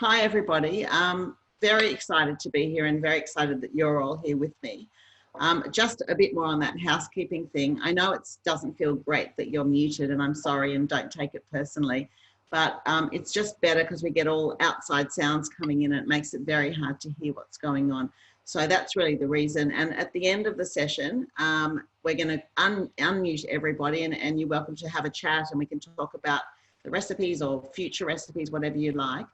Hi, everybody. Very excited to be here and very excited that you're all here with me. Just a bit more on that housekeeping thing. I know it doesn't feel great that you're muted, and I'm sorry, and don't take it personally, but it's just better because we get all outside sounds coming in and it makes it very hard to hear what's going on. So that's really the reason. And at the end of the session, we're going to unmute everybody and you're welcome to have a chat and we can talk about the recipes or future recipes, whatever you like.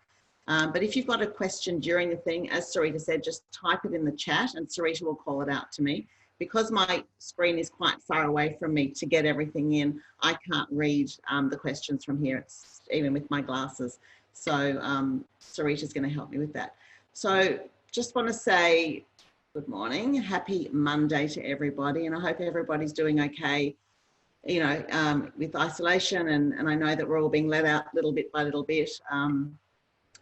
But if you've got a question during the thing, as Sarita said, just type it in the chat and Sarita will call it out to me. Because my screen is quite far away from me to get everything in, I can't read the questions from here, it's even with my glasses. So Sarita's going to help me with that. So just want to say good morning, happy Monday to everybody, and I hope everybody's doing okay, you know, with isolation, and I know that we're all being let out little bit by little bit.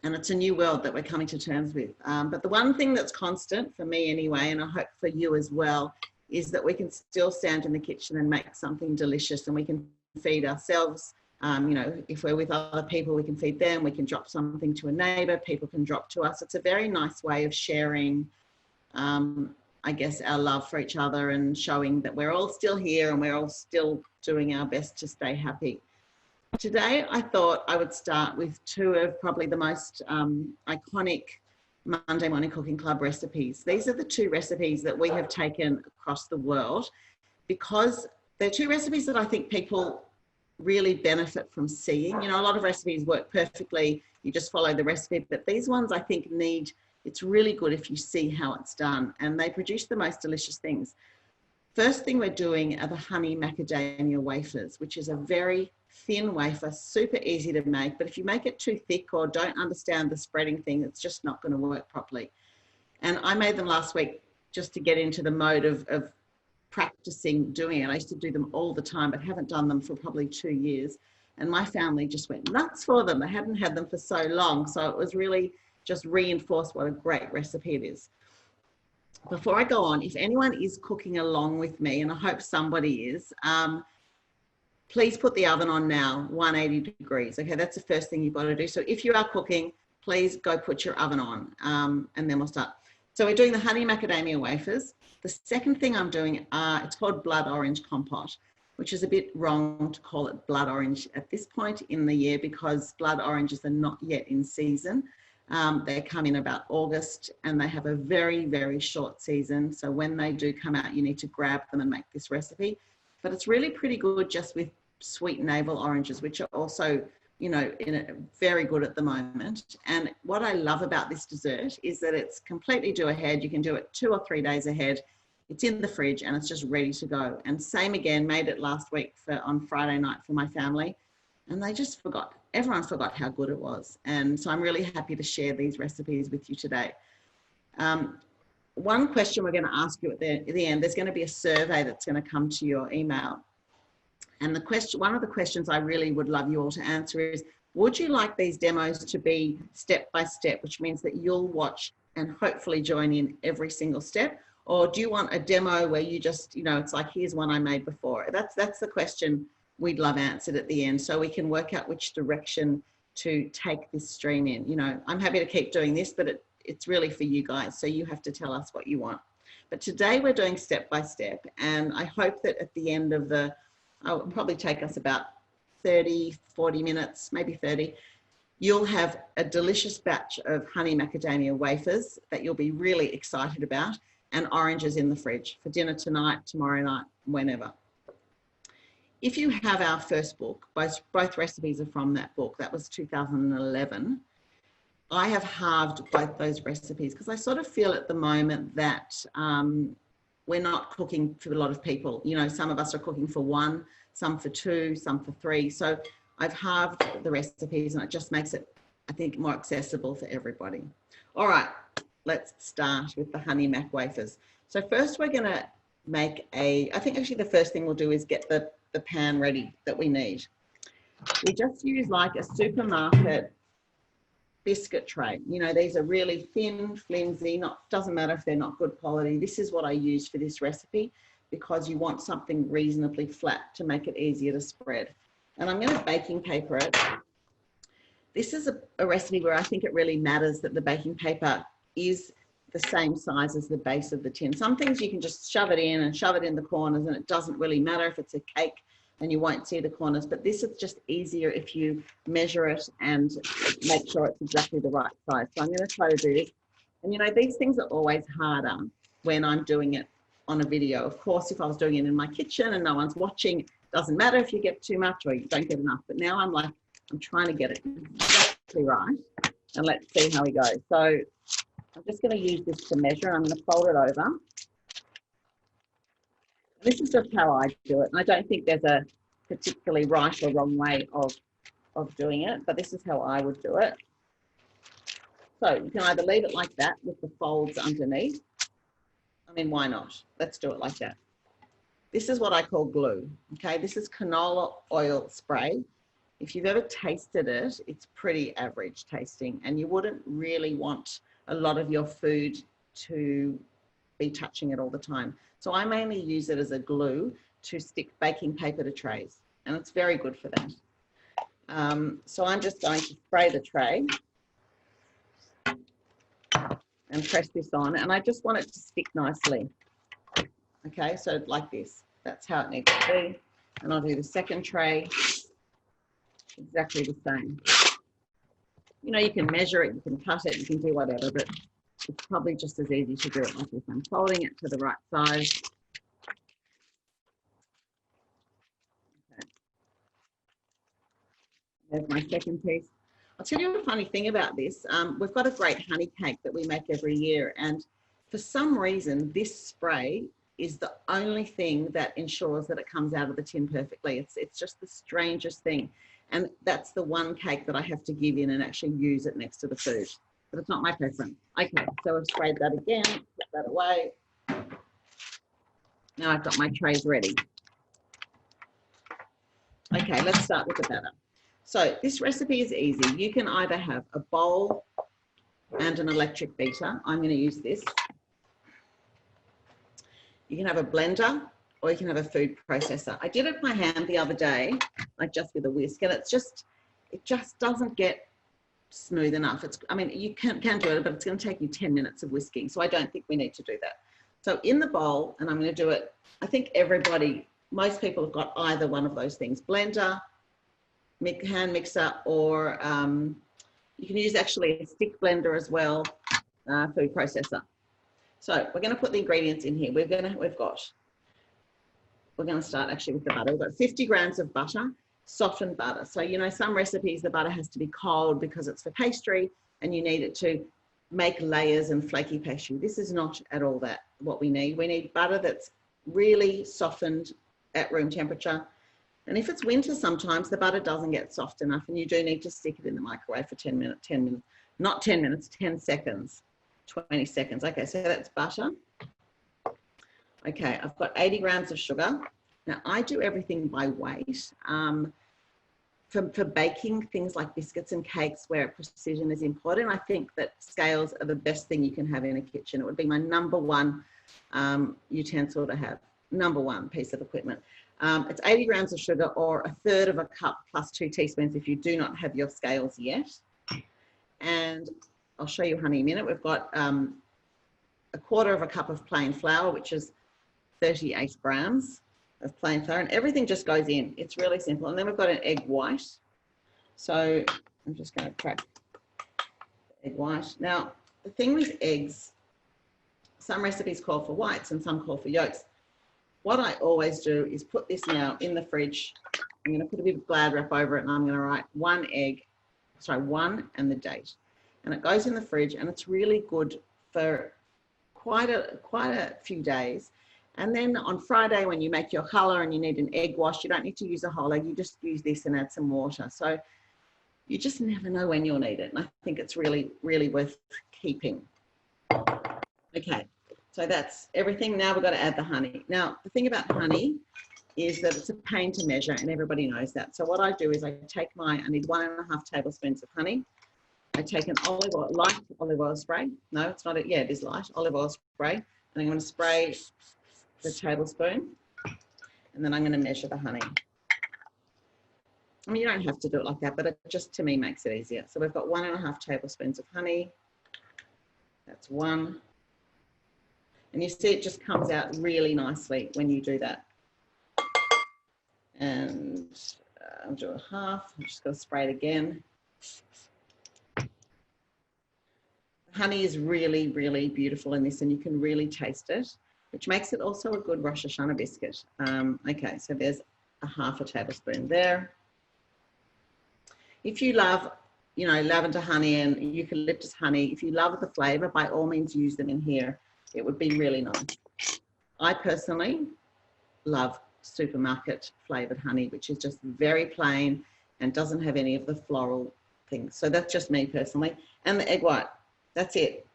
And it's a new world that we're coming to terms with. But the one thing that's constant for me anyway, and I hope for you as well, is that we can still stand in the kitchen and make something delicious and we can feed ourselves. You know, if we're with other people, we can feed them, we can drop something to a neighbour, people can drop to us. It's a very nice way of sharing, I guess, our love for each other and showing that we're all still here and we're all still doing our best to stay happy. Today, I thought I would start with two of probably the most iconic Monday Morning Cooking Club recipes. These are the two recipes that we have taken across the world because they're two recipes that I think people really benefit from seeing. You know, a lot of recipes work perfectly, you just follow the recipe, but these ones I think it's really good if you see how it's done, and they produce the most delicious things. First thing we're doing are the honey macadamia wafers, which is a very thin wafer, super easy to make, but if you make it too thick or don't understand the spreading thing, it's just not going to work properly. And I made them last week just to get into the mode of practicing doing it. I used to do them all the time, but haven't done them for probably 2 years. And my family just went nuts for them. They hadn't had them for so long. So it was really just reinforced what a great recipe it is. Before I go on, if anyone is cooking along with me, and I hope somebody is, please put the oven on now, 180 degrees. Okay, that's the first thing you've got to do. So if you are cooking, please go put your oven on and then we'll start. So we're doing the honey macadamia wafers. The second thing I'm doing, it's called blood orange compote, which is a bit wrong to call it blood orange at this point in the year because blood oranges are not yet in season. They come in about August and they have a very, very short season. So when they do come out, you need to grab them and make this recipe. But it's really pretty good just with sweet navel oranges, which are also, you know, very good at the moment. And what I love about this dessert is that it's completely do ahead. You can do it 2 or 3 days ahead. It's in the fridge and it's just ready to go. And same again, made it last week on Friday night for my family. And they just forgot, everyone forgot how good it was. And so I'm really happy to share these recipes with you today. One question we're going to ask you at the end, there's going to be a survey that's going to come to your email. And one of the questions I really would love you all to answer is, would you like these demos to be step by step, which means that you'll watch and hopefully join in every single step? Or do you want a demo where you just, you know, it's like, here's one I made before? That's the question we'd love answered at the end, so we can work out which direction to take this stream in. You know, I'm happy to keep doing this, but it's really for you guys, so you have to tell us what you want. But today we're doing step by step, and I hope that at the end of it'll probably take us about 30, 40 minutes, maybe 30. You'll have a delicious batch of honey macadamia wafers that you'll be really excited about, and oranges in the fridge for dinner tonight, tomorrow night, whenever. If you have our first book, both recipes are from that book. That was 2011. I have halved both those recipes because I sort of feel at the moment that we're not cooking for a lot of people. You know, some of us are cooking for 1, some for 2, some for 3. So I've halved the recipes and it just makes it, I think, more accessible for everybody. All right, let's start with the honey mac wafers. So first we're going to make I think actually the first thing we'll do is get the pan ready that we need. We just use like a supermarket biscuit tray. You know, these are really thin, flimsy, doesn't matter if they're not good quality. This is what I use for this recipe because you want something reasonably flat to make it easier to spread. And I'm going to baking paper it. This is a recipe where I think it really matters that the baking paper is the same size as the base of the tin. Some things you can just shove it in and shove it in the corners and it doesn't really matter if it's a cake and you won't see the corners, but this is just easier if you measure it and make sure it's exactly the right size. So I'm going to try to do this. And you know, these things are always harder when I'm doing it on a video. Of course, if I was doing it in my kitchen and no one's watching, it doesn't matter if you get too much or you don't get enough. But now I'm like, I'm trying to get it exactly right. And let's see how we go. So I'm just going to use this to measure. I'm going to fold it over. This is just how I do it. And I don't think there's a particularly right or wrong way of doing it, but this is how I would do it. So you can either leave it like that with the folds underneath. I mean, why not? Let's do it like that. This is what I call glue. Okay, this is canola oil spray. If you've ever tasted it, it's pretty average tasting, and you wouldn't really want a lot of your food to be touching it all the time. So I mainly use it as a glue to stick baking paper to trays, and it's very good for that. So I'm just going to spray the tray and press this on, and I just want it to stick nicely. Okay, so like this, that's how it needs to be. And I'll do the second tray, exactly the same. You know, you can measure it, you can cut it, you can do whatever, but it's probably just as easy to do it like this. I'm folding it to the right size. Okay. There's my second piece. I'll tell you a funny thing about this. We've got a great honey cake that we make every year, and for some reason, this spray is the only thing that ensures that it comes out of the tin perfectly. It's just the strangest thing. And that's the one cake that I have to give in and actually use it next to the food. But it's not my preference. Okay, so I've sprayed that again, put that away. Now I've got my trays ready. Okay, let's start with the batter. So this recipe is easy. You can either have a bowl and an electric beater. I'm going to use this. You can have a blender or you can have a food processor. I did it by hand the other day, like just with a whisk, and it just doesn't get smooth enough. I mean, you can do it, but it's going to take you 10 minutes of whisking. So I don't think we need to do that. So in the bowl, and I'm going to do it, I think most people have got either one of those things, blender, hand mixer, or you can use actually a stick blender as well, food processor. So we're going to put the ingredients in here. We're going to start actually with the butter. We've got 50 grams of butter, softened butter. So, you know, some recipes, the butter has to be cold because it's for pastry and you need it to make layers and flaky pastry. This is not at all what we need. We need butter that's really softened at room temperature. And if it's winter, sometimes the butter doesn't get soft enough and you do need to stick it in the microwave for 10 minutes, not 10 minutes, 10 seconds, 20 seconds. Okay, so that's butter. Okay, I've got 80 grams of sugar. Now I do everything by weight. For baking things like biscuits and cakes where precision is important, I think that scales are the best thing you can have in a kitchen. It would be my number one utensil to have, number one piece of equipment. It's 80 grams of sugar, or a third of a cup plus 2 teaspoons if you do not have your scales yet. And I'll show you honey in a minute. We've got a quarter of a cup of plain flour, which is 38 grams of plain flour, and everything just goes in. It's really simple. And then we've got an egg white. So I'm just going to crack the egg white. Now, the thing with eggs, some recipes call for whites and some call for yolks. What I always do is put this now in the fridge. I'm going to put a bit of Glad wrap over it, and I'm going to write one and the date. And it goes in the fridge, and it's really good for quite a few days. And then on Friday, when you make your challah and you need an egg wash, you don't need to use a whole egg. You just use this and add some water. So you just never know when you'll need it. And I think it's really, really worth keeping. Okay, so that's everything. Now we've got to add the honey. Now, the thing about honey is that it's a pain to measure, and everybody knows that. So what I do is I need 1.5 tablespoons of honey. I take an light olive oil spray. No, it's not, it is light olive oil spray. And I'm going to spray the tablespoon, and then I'm going to measure the honey. I mean, you don't have to do it like that, but it just, to me, makes it easier. So we've got 1.5 tablespoons of honey. That's 1. And you see it just comes out really nicely when you do that. And I'll do a half. I'm just going to spray it again. Honey is really, really beautiful in this, and you can really taste it, which makes it also a good Rosh Hashanah biscuit. Okay, so there's a 1/2 tablespoon there. If you love, you know, lavender honey and eucalyptus honey, if you love the flavor, by all means use them in here. It would be really nice. I personally love supermarket flavored honey, which is just very plain and doesn't have any of the floral things. So that's just me personally. And the egg white. That's it.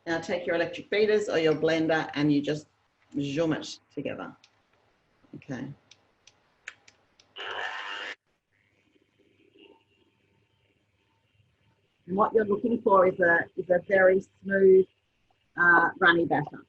Now take your electric beaters or your blender and you just zoom it together. Okay. And what you're looking for is a very smooth, runny batter.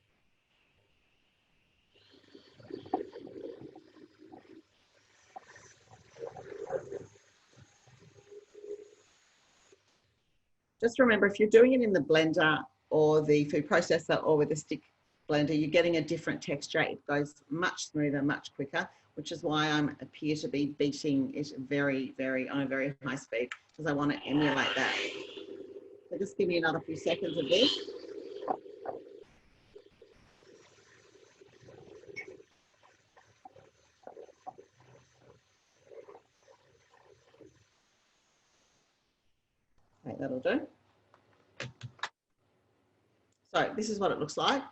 Just remember, if you're doing it in the blender or the food processor or with a stick blender, you're getting a different texture. It goes much smoother, much quicker, which is why I appear to be beating it very, very on a very high speed, because I want to emulate that. So just give me another few seconds of this. Okay, that'll do. So this is what it looks like.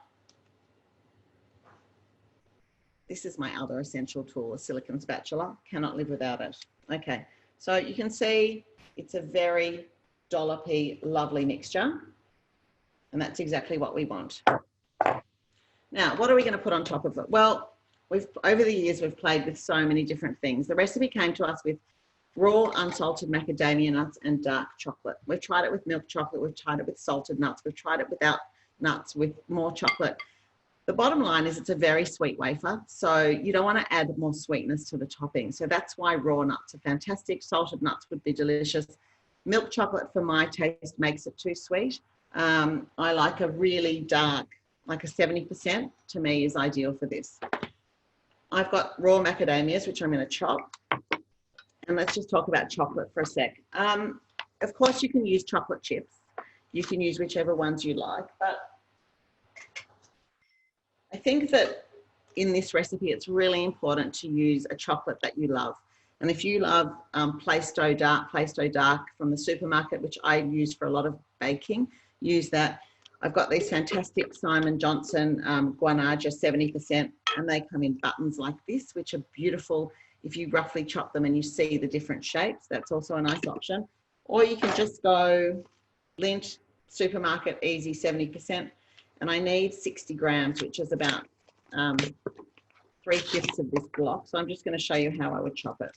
This is my other essential tool, a silicone spatula. Cannot live without it. Okay, so you can see it's a very dollopy, lovely mixture. And that's exactly what we want. Now, what are we going to put on top of it? Well, over the years, we've played with so many different things. The recipe came to us with raw unsalted macadamia nuts and dark chocolate. We've tried it with milk chocolate. We've tried it with salted nuts. We've tried it without nuts, with more chocolate. The bottom line is it's a very sweet wafer, so you don't want to add more sweetness to the topping. So that's why raw nuts are fantastic. Salted nuts would be delicious. Milk chocolate, for my taste, makes it too sweet. I like a really dark, like a 70%, to me is ideal for this. I've got raw macadamias, which I'm going to chop. And let's just talk about chocolate for a sec. Of course, you can use chocolate chips. You can use whichever ones you like, but I think that in this recipe, it's really important to use a chocolate that you love. And if you love Plaistow Dark from the supermarket, which I use for a lot of baking, use that. I've got these fantastic Simon Johnson Guanaja 70%, and they come in buttons like this, which are beautiful. If you roughly chop them and you see the different shapes, that's also a nice option. Or you can just go Lindt supermarket easy 70%. And I need 60 grams, which is about 3/5 of this block. So I'm just going to show you how I would chop it.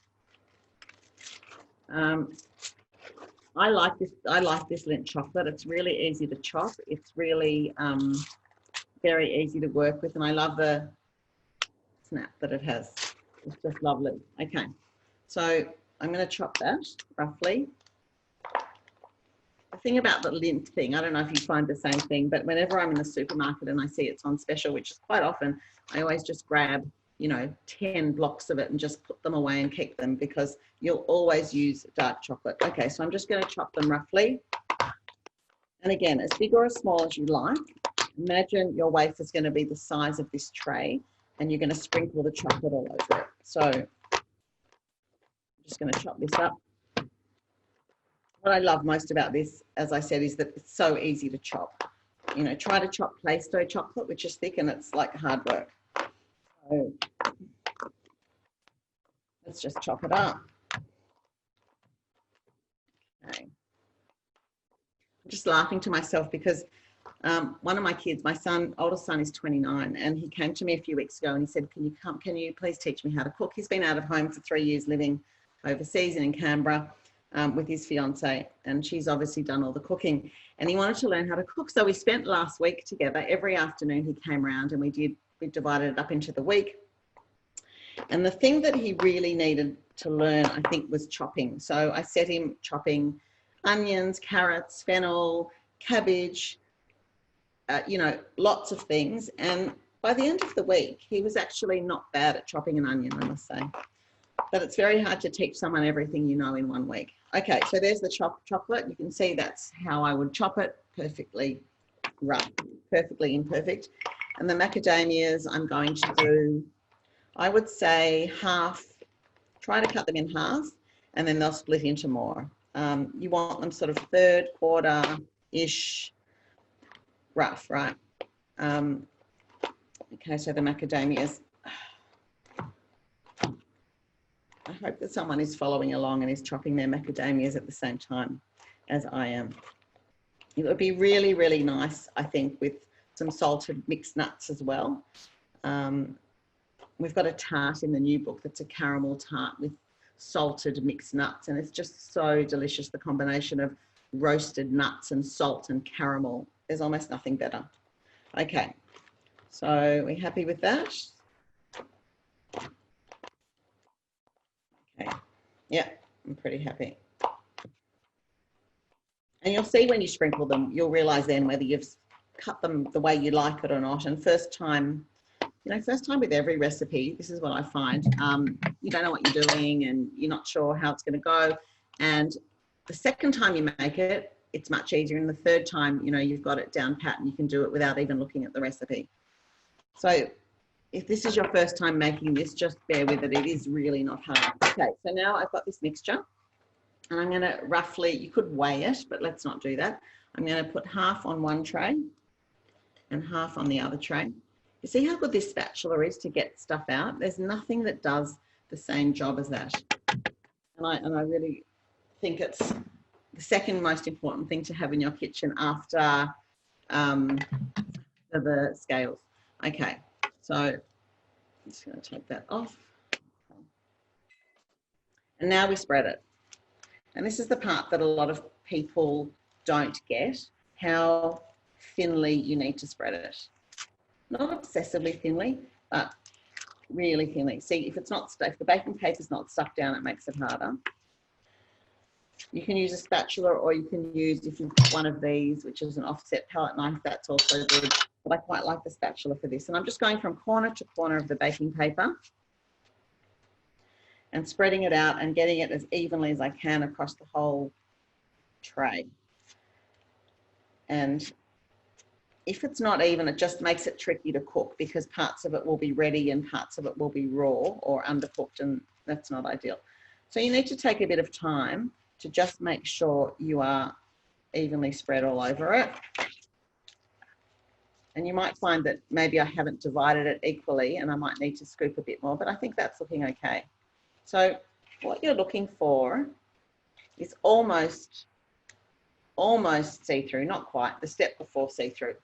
I like this Lindt chocolate. It's really easy to chop. It's really very easy to work with, and I love the snap that it has. It's just lovely. Okay, so I'm going to chop that roughly. The thing about the Lindt thing, I don't know if you find the same thing, but whenever I'm in the supermarket and I see it's on special, which is quite often, I always just grab, you know, 10 blocks of it and just put them away and keep them, because you'll always use dark chocolate. Okay, so I'm just going to chop them roughly. And again, as big or as small as you like. Imagine your wafer is going to be the size of this tray, and you're going to sprinkle the chocolate all over it. So I'm just going to chop this up. What I love most about this, as I said, is that it's so easy to chop. You know, try to chop Plaistow chocolate, which is thick, and it's like hard work. So let's just chop it up. Okay. I'm just laughing to myself because one of my kids, my son, oldest son, is 29, and he came to me a few weeks ago and he said, can you please teach me how to cook? He's been out of home for 3 years living overseas and in Canberra with his fiance, and she's obviously done all the cooking, and he wanted to learn how to cook. So we spent last week together. Every afternoon he came around and we divided it up into the week. And the thing that he really needed to learn, I think, was chopping. So I set him chopping onions, carrots, fennel, cabbage, you know, lots of things. And by the end of the week, he was actually not bad at chopping an onion, I must say. But it's very hard to teach someone everything you know in 1 week. Okay, so there's the chocolate. You can see that's how I would chop it, perfectly rough, perfectly imperfect. And the macadamias, I'm going to do, I would say half, try to cut them in half, and then they'll split into more. You want them sort of third, quarter-ish rough, right? Okay, so the macadamias. I hope that someone is following along and is chopping their macadamias at the same time as I am. It would be really, really nice, I think, with some salted mixed nuts as well. We've got a tart in the new book that's a caramel tart with salted mixed nuts, and it's just so delicious, the combination of roasted nuts and salt and caramel. There's almost nothing better. Okay, so we're happy with that? Okay, yeah, I'm pretty happy. And you'll see when you sprinkle them, you'll realise then whether you've cut them the way you like it or not. And first time, you know, first time with every recipe, this is what I find. You don't know what you're doing and you're not sure how it's going to go. And the second time you make it, it's much easier. And the third time, you know, you've got it down pat and you can do it without even looking at the recipe. So if this is your first time making this, just bear with it. It is really not hard. Okay, so now I've got this mixture. And I'm going to roughly, you could weigh it, but let's not do that. I'm going to put half on one tray and half on the other tray. You see how good this spatula is to get stuff out? There's nothing that does the same job as that. And I really think it's the second most important thing to have in your kitchen after the scales. Okay, so I'm just going to take that off. And now we spread it. And this is the part that a lot of people don't get, how thinly you need to spread it. Not obsessively thinly, but really thinly. See, if the baking paper is not stuck down, it makes it harder. You can use a spatula, or you can use, if you've got one of these, which is an offset palette knife, that's also good. But I quite like the spatula for this. And I'm just going from corner to corner of the baking paper and spreading it out and getting it as evenly as I can across the whole tray. And if it's not even, it just makes it tricky to cook because parts of it will be ready and parts of it will be raw or undercooked, and that's not ideal. So you need to take a bit of time to just make sure you are evenly spread all over it. And you might find that maybe I haven't divided it equally and I might need to scoop a bit more, but I think that's looking okay. So what you're looking for is almost see-through, not quite, the step before see-through.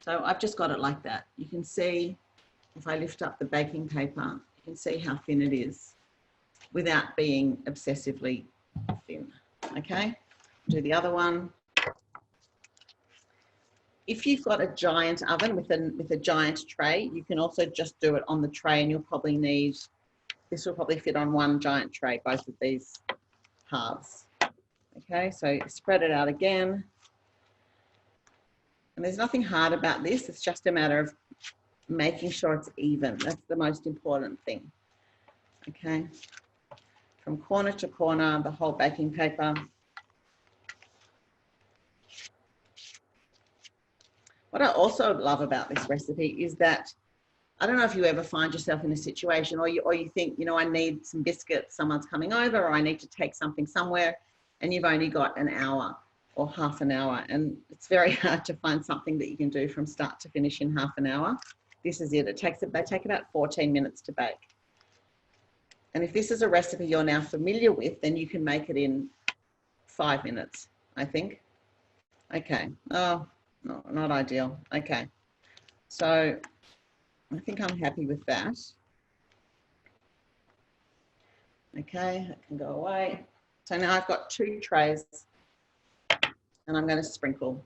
So I've just got it like that. You can see, if I lift up the baking paper, you can see how thin it is without being obsessively thin. Okay, do the other one. If you've got a giant oven with a giant tray, you can also just do it on the tray, and you'll probably need, this will probably fit on one giant tray, both of these halves. Okay, so spread it out again. And there's nothing hard about this. It's just a matter of making sure it's even. That's the most important thing. Okay, from corner to corner, the whole baking paper. What I also love about this recipe is that, I don't know if you ever find yourself in a situation or you think, you know, I need some biscuits, someone's coming over, or I need to take something somewhere, and you've only got an hour or half an hour, and it's very hard to find something that you can do from start to finish in half an hour. This is it. They take about 14 minutes to bake. And if this is a recipe you're now familiar with, then you can make it in 5 minutes, I think. Okay. Oh, no, not ideal. Okay. So I think I'm happy with that. Okay, that can go away. So now I've got 2 trays and I'm going to sprinkle.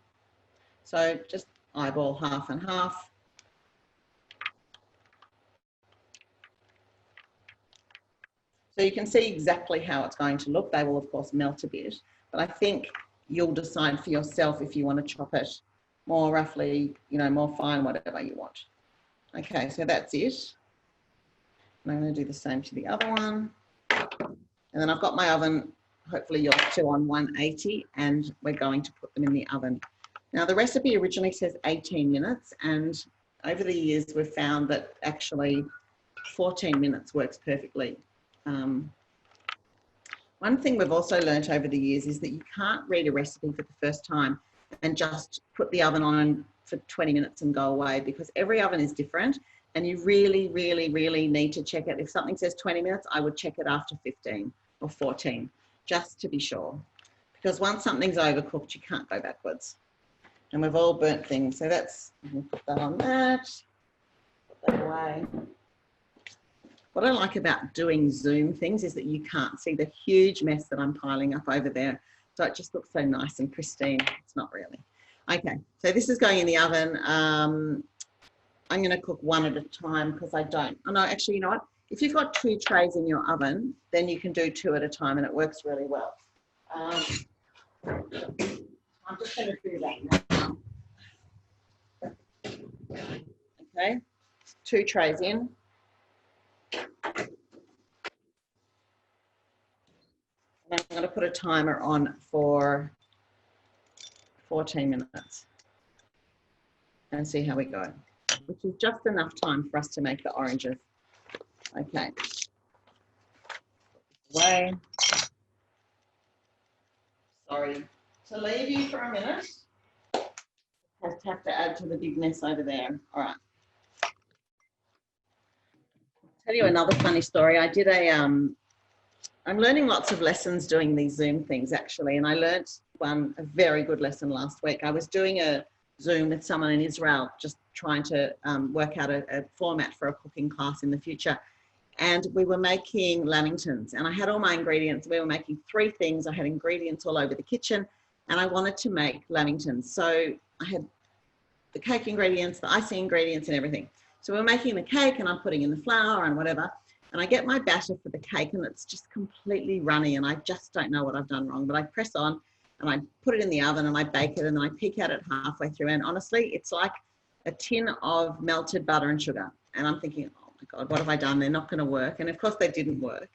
So just eyeball half and half. So you can see exactly how it's going to look. They will of course melt a bit, but I think you'll decide for yourself if you want to chop it more roughly, you know, more fine, whatever you want. Okay, so that's it. And I'm going to do the same to the other one. And then I've got my oven, hopefully yours too, on 180, and we're going to put them in the oven. Now the recipe originally says 18 minutes, and over the years we've found that actually 14 minutes works perfectly. One thing we've also learnt over the years is that you can't read a recipe for the first time and just put the oven on for 20 minutes and go away, because every oven is different and you really, really, really need to check it. If something says 20 minutes, I would check it after 15 or 14, just to be sure. Because once something's overcooked, you can't go backwards. And we've all burnt things. So that's, we'll put that on that, put that away. What I like about doing Zoom things is that you can't see the huge mess that I'm piling up over there. So it just looks so nice and pristine. It's not really. Okay, so this is going in the oven. I'm going to cook one at a time because I don't. Oh no, actually, you know what? If you've got 2 trays in your oven, then you can do 2 at a time and it works really well. I'm just going to do that now. Okay, 2 trays in. And I'm going to put a timer on for 14 minutes and see how we go, which is just enough time for us to make the oranges. Okay. Away. Sorry to leave you for a minute. Have to add to the big mess over there. All right. I'll tell you another funny story. I did I'm learning lots of lessons doing these Zoom things actually, and I learned a very good lesson last week. I was doing a Zoom with someone in Israel, just trying to work out a format for a cooking class in the future. And we were making lamingtons, and I had all my ingredients. We were making 3 things. I had ingredients all over the kitchen, and I wanted to make lamingtons. So I had the cake ingredients, the icing ingredients, and everything. So we're making the cake, and I'm putting in the flour and whatever. And I get my batter for the cake, and it's just completely runny, and I just don't know what I've done wrong. But I press on, and I put it in the oven, and I bake it, and then I peek at it halfway through. And honestly, it's like a tin of melted butter and sugar. And I'm thinking, oh my God, what have I done? They're not going to work. And of course they didn't work,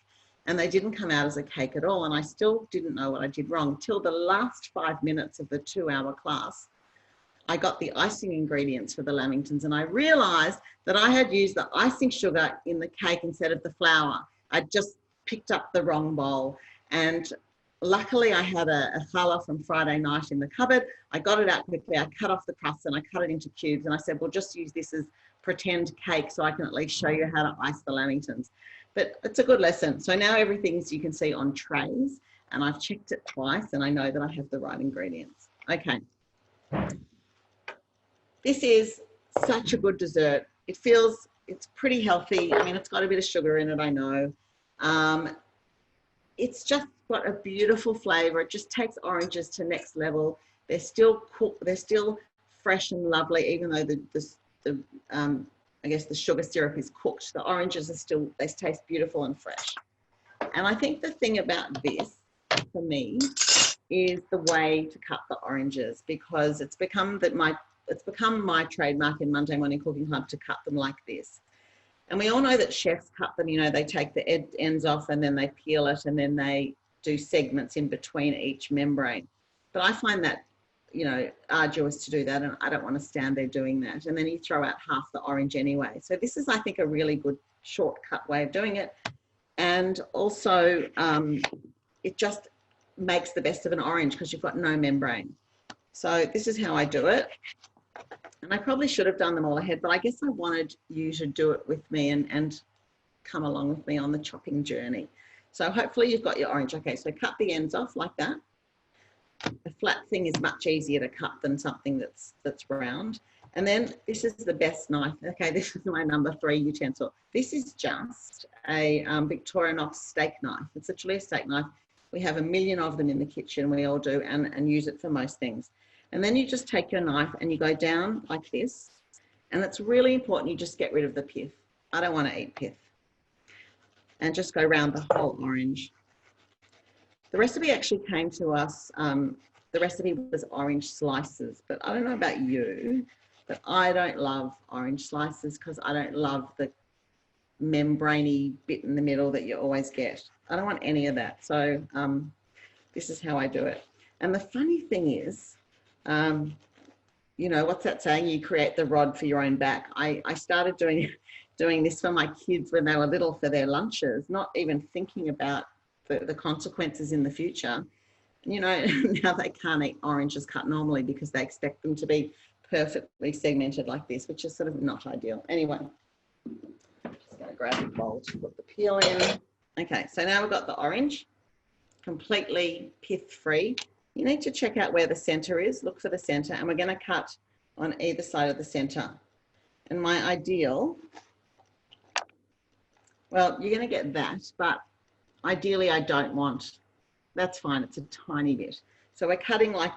and they didn't come out as a cake at all. And I still didn't know what I did wrong till the last 5 minutes of the 2-hour class. I got the icing ingredients for the lamingtons, and I realized that I had used the icing sugar in the cake instead of the flour. I just picked up the wrong bowl, and luckily I had a challah from Friday night in the cupboard. I got it out quickly. I cut off the crust and I cut it into cubes, and I said, well, just use this as pretend cake so I can at least show you how to ice the lamingtons. But it's a good lesson. So now everything's, you can see, on trays, and I've checked it twice, and I know that I have the right ingredients. Okay. This is such a good dessert. It's pretty healthy. I mean, it's got a bit of sugar in it, I know. It's just got a beautiful flavor. It just takes oranges to next level. They're still cooked, they're still fresh and lovely, even though I guess the sugar syrup is cooked. The oranges are still, they taste beautiful and fresh. And I think the thing about this, for me, is the way to cut the oranges, because it's become my trademark in Monday Morning Cooking Club to cut them like this. And we all know that chefs cut them, you know, they take the ends off and then they peel it and then they do segments in between each membrane. But I find that, you know, arduous to do that, and I don't want to stand there doing that. And then you throw out half the orange anyway. So this is, I think, a really good shortcut way of doing it. And also it just makes the best of an orange because you've got no membrane. So this is how I do it. And I probably should have done them all ahead, but I guess I wanted you to do it with me and come along with me on the chopping journey. So hopefully you've got your orange. Okay, so cut the ends off like that. A flat thing is much easier to cut than something that's round. And then this is the best knife. Okay, this is my number 3 utensil. This is just a Victorinox steak knife. It's actually a steak knife. We have a million of them in the kitchen. We all do, and use it for most things. And then you just take your knife and you go down like this. And it's really important you just get rid of the pith. I don't want to eat pith. and just go around the whole orange. The recipe actually came to us, the recipe was orange slices, but I don't know about you, but I don't love orange slices because I don't love the membraney bit in the middle that you always get. I don't want any of that. So this is how I do it. And the funny thing is, you know, what's that saying? You create the rod for your own back. I started doing this for my kids when they were little for their lunches, not even thinking about the consequences in the future. You know, now they can't eat oranges cut normally because they expect them to be perfectly segmented like this, which is sort of not ideal. Anyway, I'm just going to grab a bowl to put the peel in. Okay, so now we've got the orange, completely pith-free. You need to check out where the center is, look for the center, and we're going to cut on either side of the center. And my ideal, well, you're going to get that, but ideally I don't want, that's fine, it's a tiny bit. So we're cutting like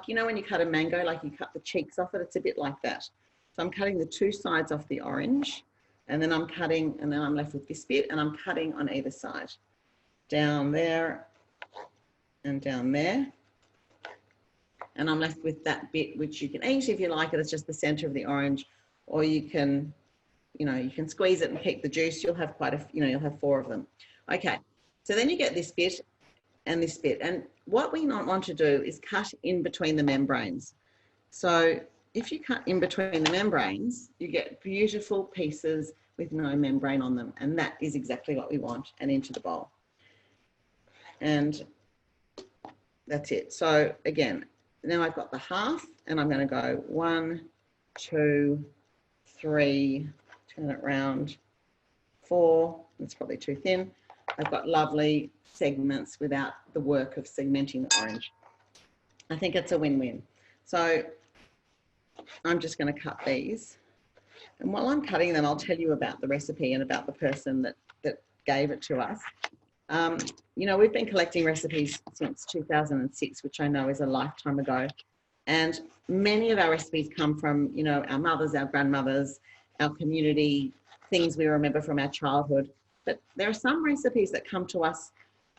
you know when you cut a mango, like you cut the cheeks off it, it's a bit like that. So I'm cutting the two sides off the orange, and then I'm cutting, and then I'm left with this bit, and I'm cutting on either side. Down there and down there. And I'm left with that bit, which you can eat if you like it. It's just the center of the orange, or you can, you know, you can squeeze it and keep the juice. You'll have quite a, you know, you'll have 4 of them. Okay, so then you get this bit and this bit. And what we not want to do is cut in between the membranes. So if you cut in between the membranes, you get beautiful pieces with no membrane on them. And that is exactly what we want, and into the bowl. And that's it. So again, now I've got the half, and I'm going to go 1, 2, 3, turn it round, 4, it's probably too thin. I've got lovely segments without the work of segmenting the orange. I think it's a win-win. So I'm just going to cut these. And while I'm cutting them, I'll tell you about the recipe and about the person that gave it to us. You know, we've been collecting recipes since 2006, which I know is a lifetime ago. And many of our recipes come from, you know, our mothers, our grandmothers, our community, things we remember from our childhood. But there are some recipes that come to us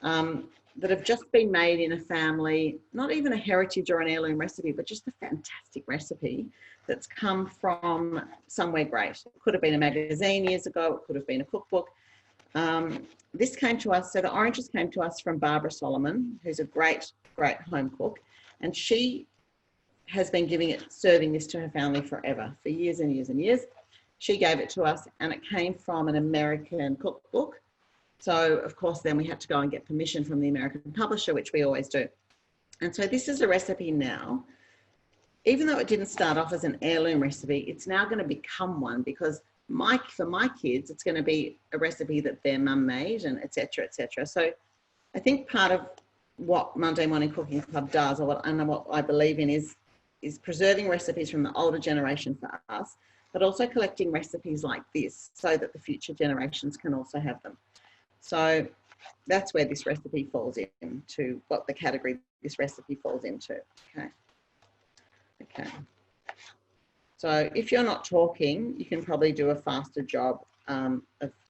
that have just been made in a family, not even a heritage or an heirloom recipe, but just a fantastic recipe that's come from somewhere great. It could have been a magazine years ago, it could have been a cookbook. This came to us, so the oranges came to us from Barbara Solomon, who's a great, great home cook. And she has been serving this to her family forever, for years and years and years. She gave it to us, and it came from an American cookbook. So of course, then we had to go and get permission from the American publisher, which we always do. And so this is a recipe now. Even though it didn't start off as an heirloom recipe, it's now going to become one, because for my kids, it's going to be a recipe that their mum made, and et cetera, et cetera. So I think part of what Monday Morning Cooking Club does, or what I believe in, is preserving recipes from the older generation for us, but also collecting recipes like this so that the future generations can also have them. So that's where this recipe falls into, what the category this recipe falls into. Okay. So if you're not talking, you can probably do a faster job of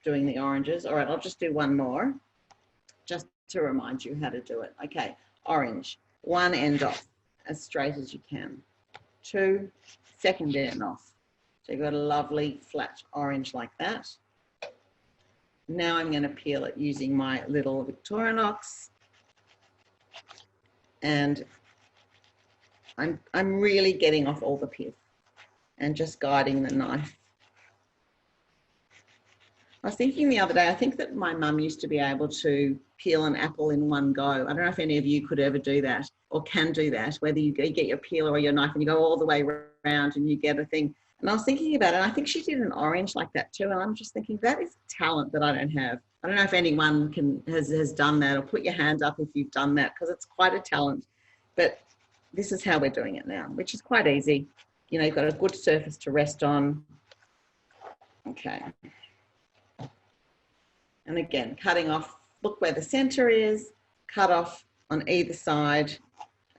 doing the oranges. All right, I'll just do one more, just to remind you how to do it. Okay, orange, one end off, as straight as you can. 2, second end off. So you've got a lovely flat orange like that. Now I'm going to peel it using my little Victorinox. And I'm really getting off all the pith and just guiding the knife. I was thinking the other day, I think that my mum used to be able to peel an apple in one go. I don't know if any of you could ever do that or can do that, whether you get your peeler or your knife and you go all the way around and you get a thing. And I was thinking about it, and I think she did an orange like that too. And I'm just thinking, that is talent that I don't have. I don't know if anyone has done that, or put your hand up if you've done that, because it's quite a talent. But this is how we're doing it now, which is quite easy. You know, you've got a good surface to rest on. Okay. And again, cutting off, look where the center is, cut off on either side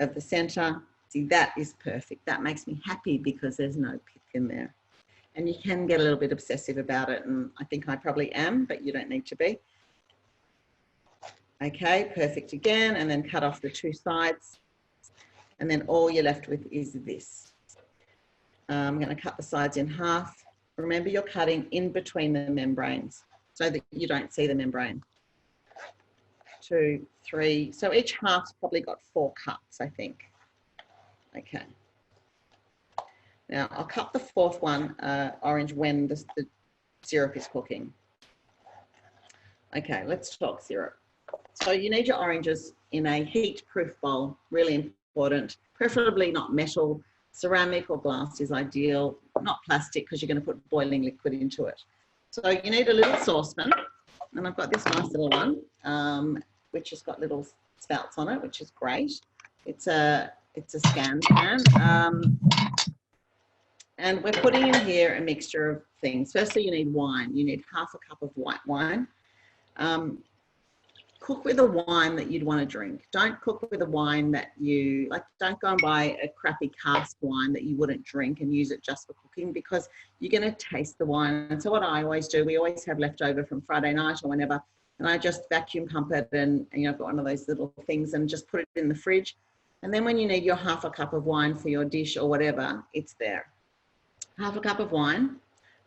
of the center. See, that is perfect. That makes me happy because there's no pith in there. And you can get a little bit obsessive about it, and I think I probably am, but you don't need to be. Okay, perfect again, and then cut off the two sides. And then all you're left with is this. I'm going to cut the sides in half. Remember, you're cutting in between the membranes so that you don't see the membrane. 2, 3. So each half's probably got 4 cuts, I think. Okay. Now I'll cut the fourth one orange when the syrup is cooking. Okay, let's talk syrup. So you need your oranges in a heat-proof bowl, really important, preferably not metal. Ceramic or glass is ideal, not plastic because you're going to put boiling liquid into it. So you need a little saucepan, and I've got this nice little one, which has got little spouts on it, which is great. It's a scan pan. And we're putting in here a mixture of things. Firstly, you need wine. You need half a cup of white wine. Cook with a wine that you'd want to drink. Don't cook with a wine that you, like, don't go and buy a crappy cask wine that you wouldn't drink and use it just for cooking, because you're going to taste the wine. And so what I always do, we always have leftover from Friday night or whenever, and I just vacuum pump it and you know, I've got one of those little things and just put it in the fridge. And then when you need your half a cup of wine for your dish or whatever, it's there. Half a cup of wine,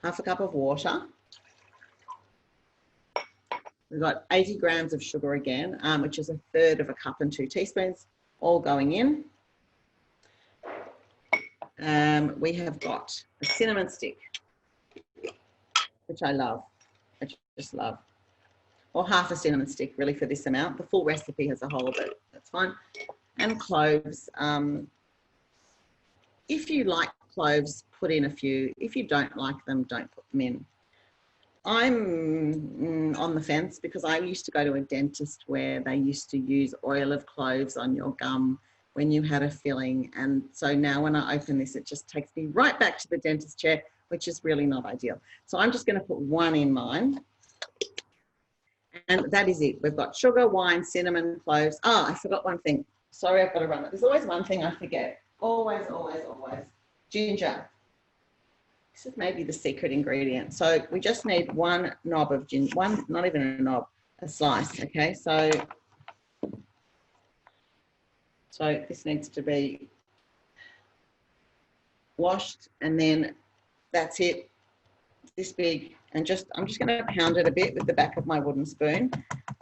half a cup of water. We've got 80 grams of sugar again, which is 1/3 of a cup and 2 teaspoons, all going in. We have got a cinnamon stick, which I love. I just love. Or half a cinnamon stick, really, for this amount. The full recipe has a whole of it. That's fine. And cloves. If you like cloves, put in a few. If you don't like them, don't put them in. I'm on the fence because I used to go to a dentist where they used to use oil of cloves on your gum when you had a filling. And so now when I open this, it just takes me right back to the dentist chair, which is really not ideal. So I'm just going to put 1 in mine. And that is it. We've got sugar, wine, cinnamon, cloves. Oh, I forgot one thing. Sorry, I've got to run it. There's always one thing I forget. Always, always, always. Ginger. This is maybe the secret ingredient. So we just need 1 knob of ginger, not even a knob, a slice, okay? So this needs to be washed, and then that's it, this big, and I'm just gonna pound it a bit with the back of my wooden spoon,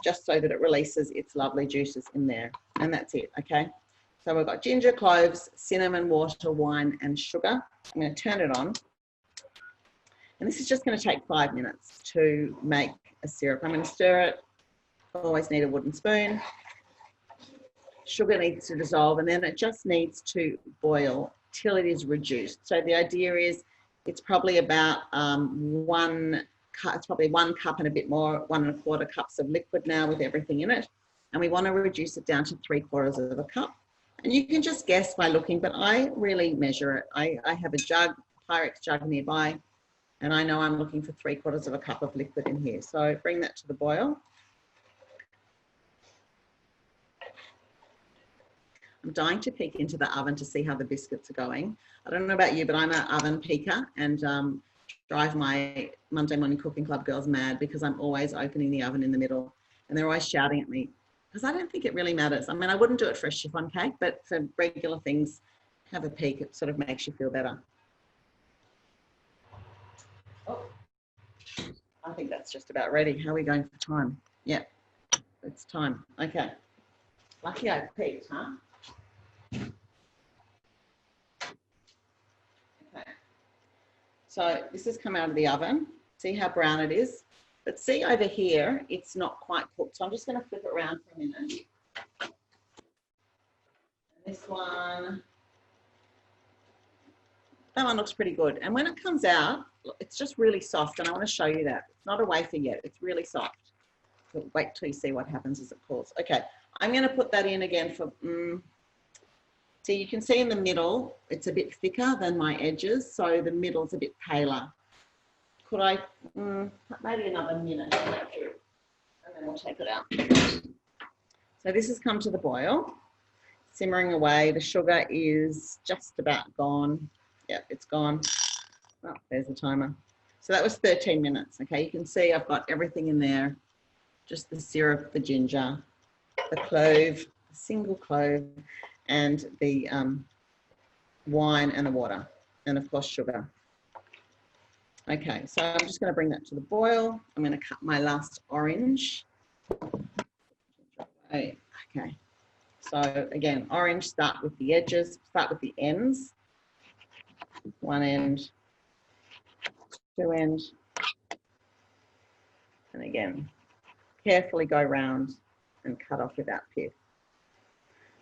just so that it releases its lovely juices in there, and that's it, okay? So we've got ginger, cloves, cinnamon, water, wine, and sugar. I'm gonna turn it on. And this is just going to take 5 minutes to make a syrup. I'm going to stir it. Always need a wooden spoon. Sugar needs to dissolve, and then it just needs to boil till it is reduced. So the idea is it's probably about 1 cup. It's probably 1 cup and a bit more, 1 1/4 cups of liquid now with everything in it. And we want to reduce it down to 3/4 of a cup. And you can just guess by looking, but I really measure it. I have a jug, Pyrex jug nearby. And I know I'm looking for 3/4 of a cup of liquid in here. So bring that to the boil. I'm dying to peek into the oven to see how the biscuits are going. I don't know about you, but I'm an oven peeker and drive my Monday Morning Cooking Club girls mad because I'm always opening the oven in the middle and they're always shouting at me because I don't think it really matters. I mean, I wouldn't do it for a chiffon cake, but for regular things, have a peek. It sort of makes you feel better. Oh, I think that's just about ready. How are we going for time? Yeah, it's time. Okay. Lucky I peeked, huh? Okay. So this has come out of the oven. See how brown it is? But see over here, it's not quite cooked. So I'm just going to flip it around for a minute. And this one. That one looks pretty good. And when it comes out, it's just really soft. And I want to show you that. It's not a wafer yet. It's really soft. So wait till you see what happens as it cools. Okay, I'm going to put that in again for, so you can see in the middle, it's a bit thicker than my edges. So the middle's a bit paler. Could I, maybe another minute, and then we'll take it out. So this has come to the boil, simmering away. The sugar is just about gone. Yep, it's gone. Oh, there's the timer. So that was 13 minutes. Okay, you can see I've got everything in there. Just the syrup, the ginger, the clove, a single clove, and the wine and the water, and of course sugar. Okay, so I'm just going to bring that to the boil. I'm going to cut my last orange. Okay, so again, orange, start with the edges, start with the ends. One end, two ends, and again, carefully go round and cut off without pith.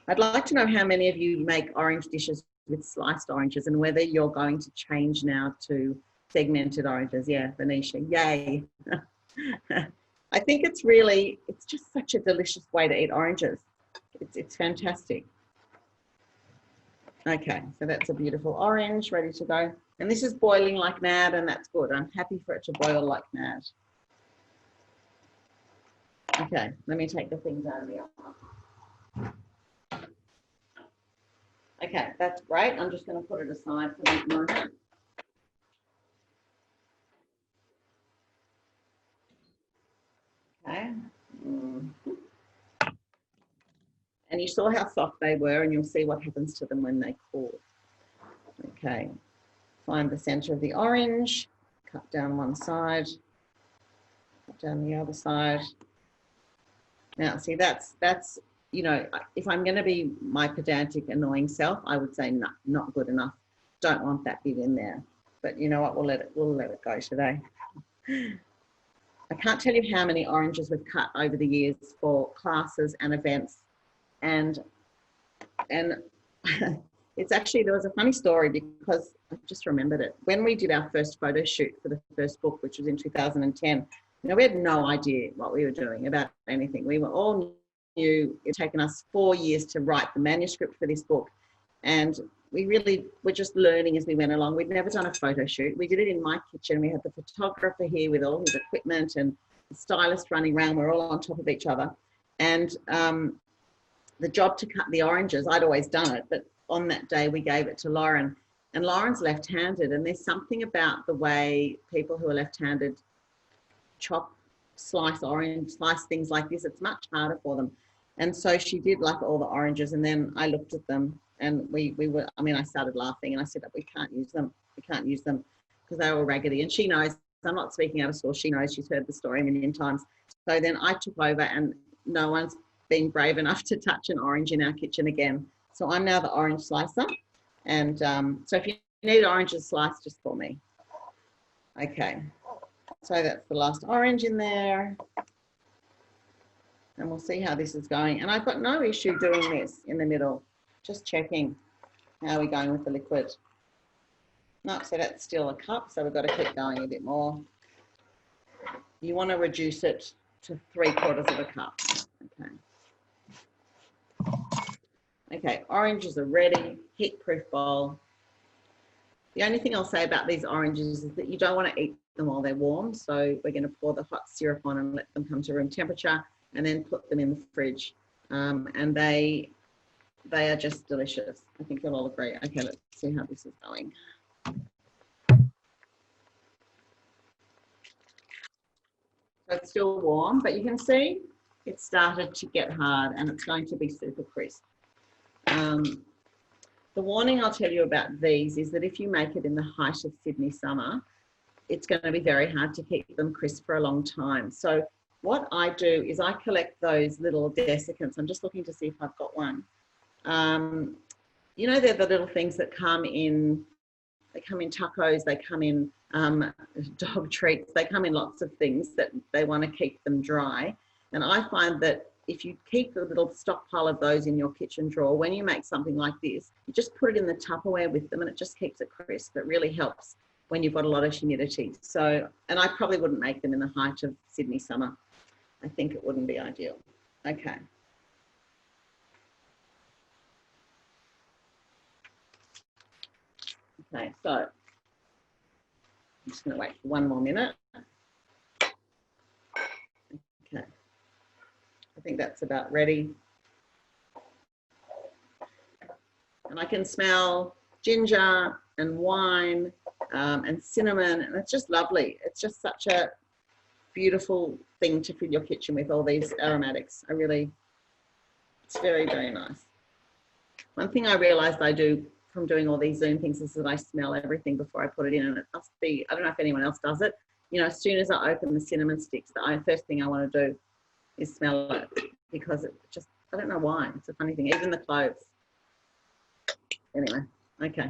I'd like to know how many of you make orange dishes with sliced oranges and whether you're going to change now to segmented oranges. Yeah, Venetia, yay. I think it's just such a delicious way to eat oranges. It's fantastic. Okay, so that's a beautiful orange ready to go. And this is boiling like mad, and that's good. I'm happy for it to boil like mad. Okay, let me take the things out of the oven. Okay, that's great. I'm just going to put it aside for that moment. Okay. And you saw how soft they were, and you'll see what happens to them when they cool. Okay, find the center of the orange, cut down one side, cut down the other side. Now, see, that's you know, if I'm going to be my pedantic, annoying self, I would say no, not good enough. Don't want that bit in there. But you know what? We'll let it go today. I can't tell you how many oranges we've cut over the years for classes and events, and it's actually, there was a funny story because I just remembered it. When we did our first photo shoot for the first book, which was in 2010, you know, we had no idea what we were doing about anything. We were all new. It had taken us 4 years to write the manuscript for this book, and we really were just learning as we went along. We'd never done a photo shoot. We did it in my kitchen. We had the photographer here with all his equipment and the stylist running around. We're all on top of each other. And the job to cut the oranges, I'd always done it, but on that day we gave it to Lauren. And Lauren's left-handed, and there's something about the way people who are left-handed chop, slice orange, slice things like this. It's much harder for them. And so she did like all the oranges, and then I looked at them, and we were, I mean, I started laughing, and I said, we can't use them. We can't use them because they were raggedy. And she knows, I'm not speaking out of school. She knows, she's heard the story a million times. So then I took over, and no one's been brave enough to touch an orange in our kitchen again. So I'm now the orange slicer. And so if you need oranges sliced, just call me. Okay. So that's the last orange in there. And we'll see how this is going. And I've got no issue doing this in the middle. Just checking how we're going with the liquid. No, so that's still a cup, so we've got to keep going a bit more. You want to reduce it to 3/4 of a cup. Okay. Okay, oranges are ready, heat-proof bowl. The only thing I'll say about these oranges is that you don't want to eat them while they're warm. So we're going to pour the hot syrup on and let them come to room temperature, and then put them in the fridge. And they are just delicious. I think you'll all agree. Okay, let's see how this is going. So it's still warm, but you can see it started to get hard, and it's going to be super crisp. The warning I'll tell you about these is that if you make it in the height of Sydney summer, it's going to be very hard to keep them crisp for a long time. So what I do is I collect those little desiccants. I'm just looking to see if I've got one. You know, they're the little things that come in, they come in tacos, they come in dog treats, they come in lots of things that they want to keep them dry. And I find that if you keep a little stockpile of those in your kitchen drawer, when you make something like this, you just put it in the Tupperware with them, and it just keeps it crisp. It really helps when you've got a lot of humidity. So, and I probably wouldn't make them in the height of Sydney summer. I think it wouldn't be ideal. Okay. Okay, so I'm just going to wait for 1 more minute. Okay, I think that's about ready. And I can smell ginger and wine and cinnamon, and it's just lovely. It's just such a beautiful thing to fill your kitchen with, all these aromatics. I really It's very, very nice. One thing I realized I do from doing all these Zoom things is that I smell everything before I put it in, and it must be, I don't know if anyone else does it. You know, as soon as I open the cinnamon sticks, the first thing I want to do is smell it, because it just, I don't know why. It's a funny thing. Even the cloves. Anyway, okay.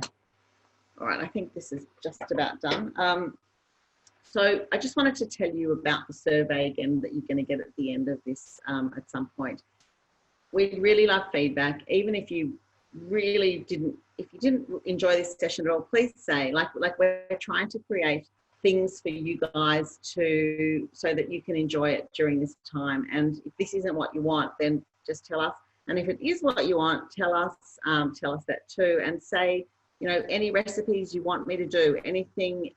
All right, I think this is just about done. So I just wanted to tell you about the survey again that you're going to get at the end of this at some point. We'd really love feedback, even if you really didn't, if you didn't enjoy this session at all, please say, like we're trying to create things for you guys to, so that you can enjoy it during this time. And if this isn't what you want, then just tell us. And if it is what you want, tell us that too, and say, you know, any recipes you want me to do, anything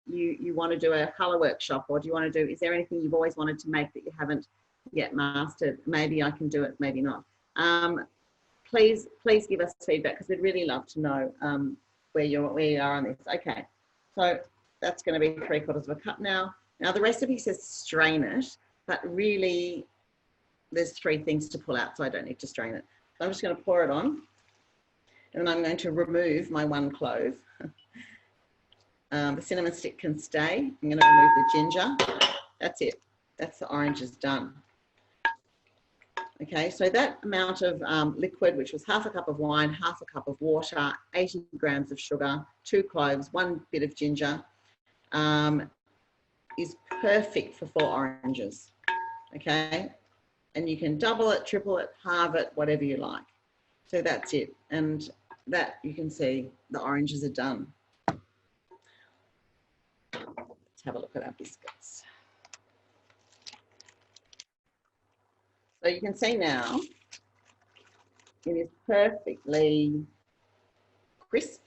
you want to do a colour workshop, or do you want to do, is there anything you've always wanted to make that you haven't yet mastered? Maybe I can do it, maybe not. Please give us feedback, because we'd really love to know where you are on this. Okay, so that's going to be 3/4 of a cup now. Now the recipe says strain it, but really there's 3 things to pull out, so I don't need to strain it. So I'm just going to pour it on, and then I'm going to remove my 1 clove. The cinnamon stick can stay. I'm going to remove the ginger. That's it. That's the oranges done. Okay, so that amount of liquid, which was 1/2 cup of wine, 1/2 cup of water, 80 grams of sugar, 2 cloves, 1 bit of ginger, is perfect for 4 oranges. Okay, and you can double it, triple it, halve it, whatever you like. So that's it. And that, you can see the oranges are done. Let's have a look at our biscuits. So you can see now it is perfectly crisp.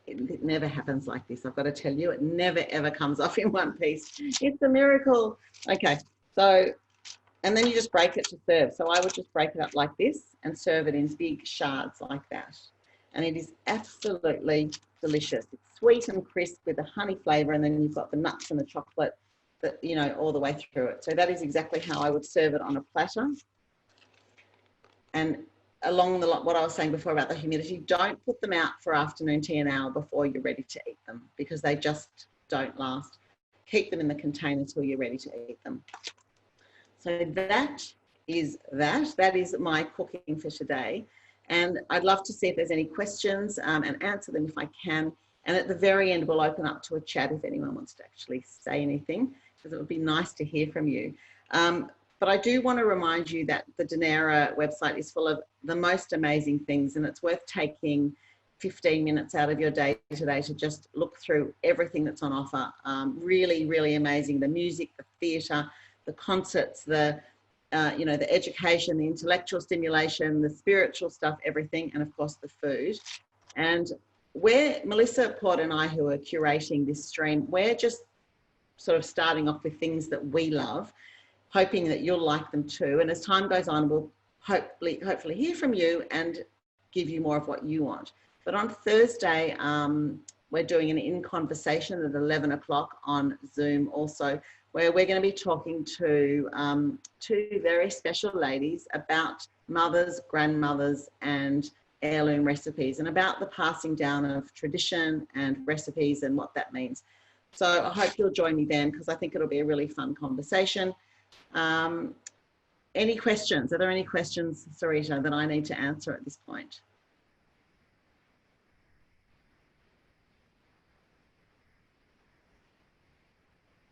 It never happens like this, I've got to tell you. It never ever comes off in one piece. It's a miracle. Okay, so, and then you just break it to serve. So I would just break it up like this and serve it in big shards like that. And it is absolutely delicious. It's sweet and crisp with a honey flavour, and then you've got the nuts and the chocolate, that, you know, all the way through it. So that is exactly how I would serve it on a platter. And along the what I was saying before about the humidity, don't put them out for afternoon tea an hour before you're ready to eat them, because they just don't last. Keep them in the container till you're ready to eat them. So that is my cooking for today. And I'd love to see if there's any questions and answer them if I can. And at the very end, we'll open up to a chat if anyone wants to actually say anything, because it would be nice to hear from you. But I do want to remind you that the Dinera website is full of the most amazing things, and it's worth taking 15 minutes out of your day today to just look through everything that's on offer. Really, really amazing. The music, the theatre, the concerts, the you know, the education, the intellectual stimulation, the spiritual stuff, everything, and of course the food. And we're, Melissa Port and I, who are curating this stream, we're just sort of starting off with things that we love, hoping that you'll like them too. And as time goes on, we'll hopefully hear from you and give you more of what you want. But on Thursday, we're doing an In Conversation at 11 o'clock on Zoom also, where we're going to be talking to 2 very special ladies about mothers, grandmothers, and heirloom recipes, and about the passing down of tradition and recipes and what that means. So I hope you'll join me then, because I think it'll be a really fun conversation. Any questions? Are there any questions, Sarita, that I need to answer at this point?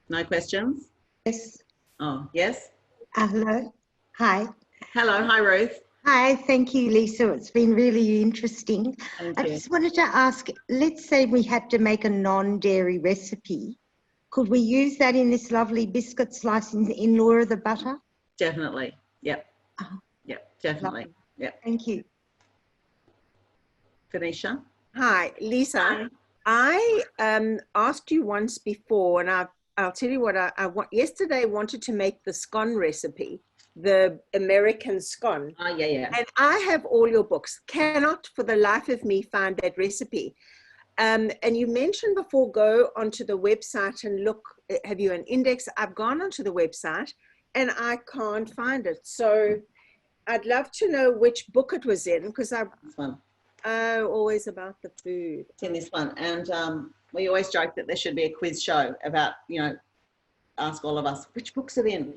No questions? Yes. Oh, yes? Hello. Hi. Hello. Hi, Ruth. Hi. Thank you, Lisa. It's been really interesting. Thank I you. just wanted to ask, let's say we had to make a non-dairy recipe. Could we use that in this lovely biscuit slice in lieu of the butter? Definitely. Yep. Oh, yep. Definitely. lovely. Yep. Thank you. Phoenicia? Hi, Lisa. Hi. I asked you once before, and I'll tell you what I yesterday wanted to make the scone recipe, the American scone. Oh, yeah. And I have all your books, cannot for the life of me find that recipe. And you mentioned before, go onto the website and look, have you an index? I've gone onto the website and I can't find it. So I'd love to know which book it was in, because This one. always about the food. It's in this one. And we always joke that there should be a quiz show about, you know, ask all of us, which book's it in?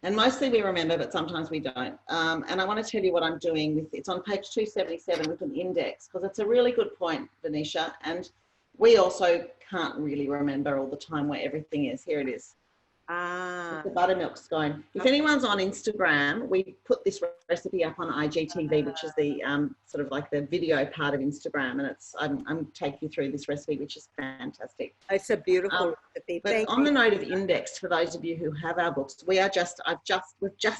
And mostly we remember, but sometimes we don't. And I want to tell you what I'm doing with, it's on page 277 with an index, because it's a really good point, Venetia. And we also can't really remember all the time where everything is. Here it is. The buttermilk scone. If anyone's on Instagram, we put this recipe up on IGTV, which is the sort of like the video part of Instagram, and it's I'm taking you through this recipe, which is fantastic. It's a beautiful recipe. But on the note of index, for those of you who have our books, we've just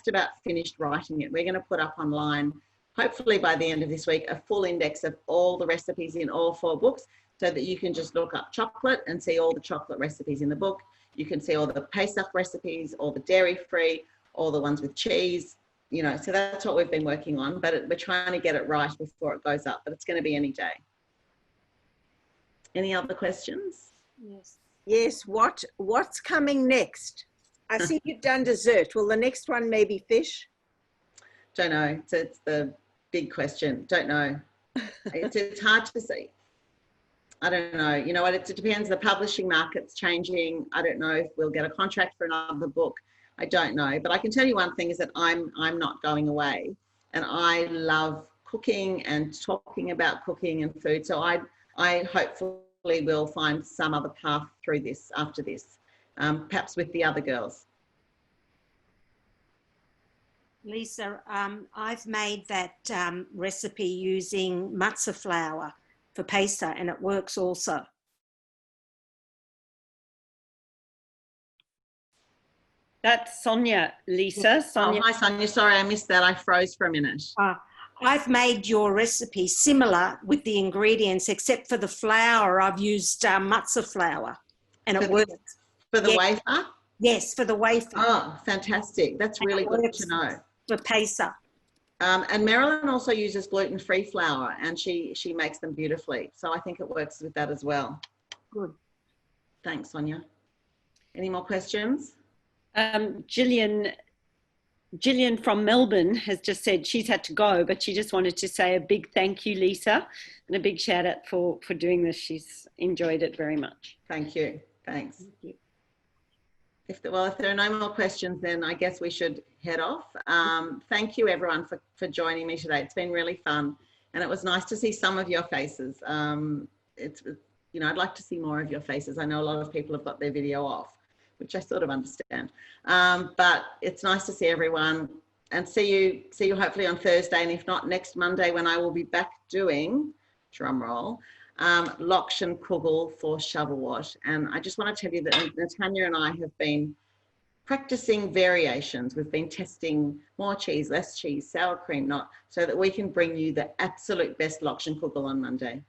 about finished writing it. We're going to put up online, hopefully by the end of this week, a full index of all the recipes in all 4 books, so that you can just look up chocolate and see all the chocolate recipes in the book. You can see all the Pesach recipes, all the dairy-free, all the ones with cheese, you know, so that's what we've been working on, but we're trying to get it right before it goes up, but it's going to be any day. Any other questions? Yes. Yes, what's coming next? I see you've done dessert. Will the next one maybe fish? Don't know. It's the big question. Don't know. It's hard to see. I don't know. You know what? It depends. The publishing market's changing. I don't know if we'll get a contract for another book. I don't know. But I can tell you one thing is that I'm not going away. And I love cooking and talking about cooking and food. So I hopefully will find some other path through this after this, perhaps with the other girls. Lisa, I've made that recipe using matzah flour for pasta, and it works also. That's Sonia, Lisa. Sonia. Oh, hi, Sonia. Sorry, I missed that. I froze for a minute. I've made your recipe similar with the ingredients, except for the flour, I've used matzah flour, and it works. For the wafer? Yes, for the wafer. Oh, fantastic. That's really good to know. For pesa. And Marilyn also uses gluten-free flour, and she makes them beautifully. So I think it works with that as well. Good. Thanks, Sonia. Any more questions? Gillian from Melbourne has just said she's had to go, but she just wanted to say a big thank you, Lisa, and a big shout out for doing this. She's enjoyed it very much. Thank you. Thanks. Thank you. If there are no more questions, then I guess we should head off. Thank you, everyone, for joining me today. It's been really fun, and it was nice to see some of your faces. It's, you know, I'd like to see more of your faces. I know a lot of people have got their video off, which I sort of understand. But it's nice to see everyone, and see you hopefully on Thursday, and if not, next Monday, when I will be back doing, drum roll, Lokshen Kugel for Shavuot. And I just want to tell you that Natanya and I have been practicing variations. We've been testing more cheese, less cheese, sour cream, not, so that we can bring you the absolute best Lokshen Kugel on Monday.